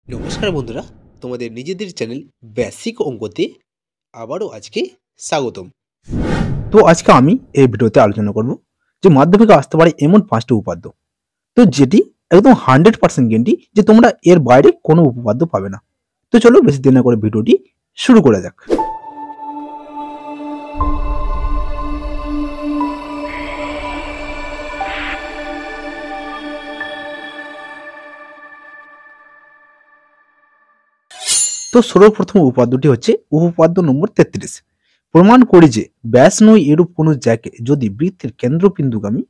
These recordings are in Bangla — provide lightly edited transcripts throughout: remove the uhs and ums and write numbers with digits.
নমস্কার বন্ধুরা, তোমাদের নিজেদের চ্যানেল বেসিক অঙ্কতে আবারও আজকে স্বাগতম। তো আজকে আমি এই ভিডিওতে আলোচনা করব যে মাধ্যমিকে আসতে পারে এমন 5টি উপপাদ্য, তো যেটি একদম 100% গ্যারান্টি যে তোমরা এর বাইরে কোনো উপপাদ্য পাবে না। তো চলো বেশি দেরি না করে ভিডিওটি শুরু করা যাক। তো সর্বপ্রথম উপপাদ্যটি হচ্ছে উপপাদ্য নম্বর 33। প্রমাণ করি যে ব্যাস নয় এরূপ কোনো জ্যাকে যদি বৃত্তের কেন্দ্রবিন্দুগামী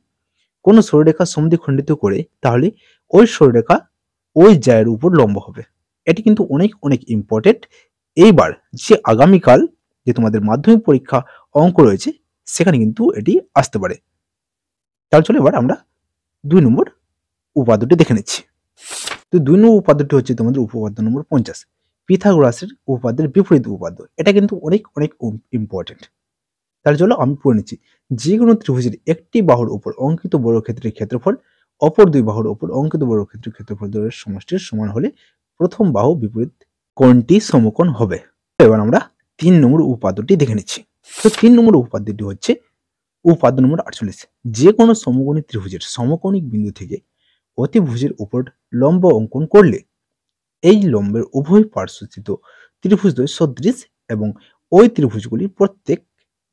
কোনো সরলরেখা সমদ্বিখণ্ডিত করে তাহলে ওই সরলরেখা ওই জ্যায়ের উপর লম্ব হবে। এটি কিন্তু অনেক অনেক ইম্পর্টেন্ট। এইবার যে আগামীকাল যে তোমাদের মাধ্যমিক পরীক্ষা অঙ্ক রয়েছে সেখানে কিন্তু এটি আসতে পারে। তাহলে চলো এবার আমরা 2 নম্বর উপপাদ্যটি দেখে নিচ্ছি। তো 2 নম্বর উপপাদ্যটি হচ্ছে তোমাদের উপপাদ্য নম্বর 50, পিথাগোরাসের উপপাদ্যের বিপরীত উপপাদ্য। এটা কিন্তু অনেক অনেক ইম্পর্টেন্ট। তাহলে চলো আমি পড়ে নিচ্ছি। যে কোনো ত্রিভুজের একটি বাহুর উপর অঙ্কিত বর্গক্ষেত্রের ক্ষেত্রফল অপর দুই বাহুর উপর অঙ্কিত বর্গক্ষেত্রের ক্ষেত্রফল দ্বয়ের সমষ্টির সমান হলে প্রথম বাহু বিপরীত কোণটি সমকোণ হবে। এবার আমরা 3 নম্বর উপপাদ্যটি দেখে নিচ্ছি। তো 3 নম্বর উপপাদ্যটি হচ্ছে উপপাদ্য নম্বর 48। যে কোনো সমকোণী ত্রিভুজের সমকোণিক বিন্দু থেকে অতিভুজের উপর লম্ব অঙ্কন করলে এই লম্বের উভয় পার্শ্বস্থিত ত্রিভুজদ্বয় সদৃশ এবং ওই ত্রিভুজগুলির প্রত্যেক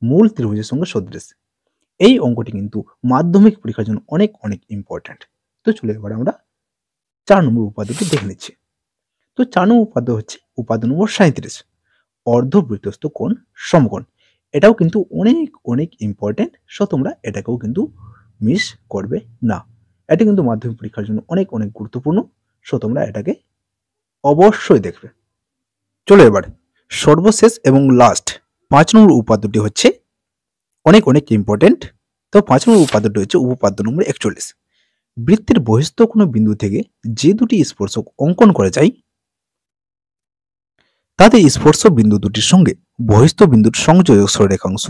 মূল ত্রিভুজের সঙ্গে সদৃশ। এই অঙ্কটি কিন্তু মাধ্যমিক পরীক্ষার জন্য অনেক অনেক ইম্পর্টেন্ট। তো চলো এবার আমরা 4 নম্বর উপাদ্যটি দেখে নিচ্ছি। তো 4 নম্বর উপাদ্য হচ্ছে উপাদ্য নম্বর 37, অর্ধবৃত্তস্থ কোণ সমকোণ। এটাও কিন্তু অনেক অনেক ইম্পর্টেন্ট। সো তোমরা এটাকেও কিন্তু মিস করবে না। এটা কিন্তু মাধ্যমিক পরীক্ষার জন্য অনেক অনেক গুরুত্বপূর্ণ। সো তোমরা এটাকে অবশ্যই দেখবে। চলো এবার সর্বশেষ এবং লাস্ট 5 নম্বর উপাদ্যটি হচ্ছে অনেক অনেক ইম্পর্টেন্ট। তো 5 নম্বর উপাদ্যটি হচ্ছে উপপাদ্য নম্বর 41। বৃত্তের বহিস্থ কোনো বিন্দু থেকে যে দুটি স্পর্শক অঙ্কন করা যায় তাদের স্পর্শ বিন্দু দুটির সঙ্গে বহিস্থ বিন্দুর সংযোজক সরলরেখাংশ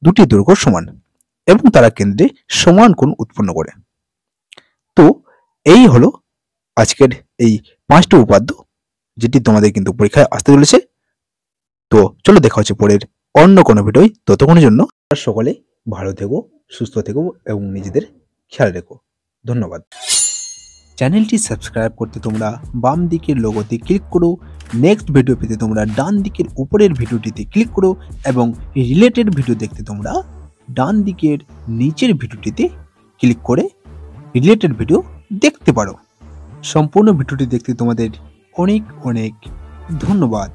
দুটি দৈর্ঘ্য সমান এবং তারা কেন্দ্রে সমান কোণ উৎপন্ন করে। তো এই হলো আজকের এই 5টি উপাদ্য যেটি তোমাদের কিন্তু পরীক্ষায় আসতে চলেছে। তো চলো দেখা হচ্ছে পরের অন্য কোনো ভিডিও। ততক্ষণের জন্য সকলে ভালো থেকো, সুস্থ থেকো এবং নিজেদের খেয়াল রেখো। ধন্যবাদ। চ্যানেলটি সাবস্ক্রাইব করতে তোমরা বাম দিকের লোগোতে ক্লিক করো, নেক্সট ভিডিও পেতে তোমরা ডান দিকের উপরের ভিডিওটিতে ক্লিক করো এবং রিলেটেড ভিডিও দেখতে তোমরা ডান দিকের নিচের ভিডিওটিতে ক্লিক করে রিলেটেড ভিডিও দেখতে পারো। সম্পূর্ণ ভিডিওটি দেখতে তোমাদের অনেক অনেক ধন্যবাদ।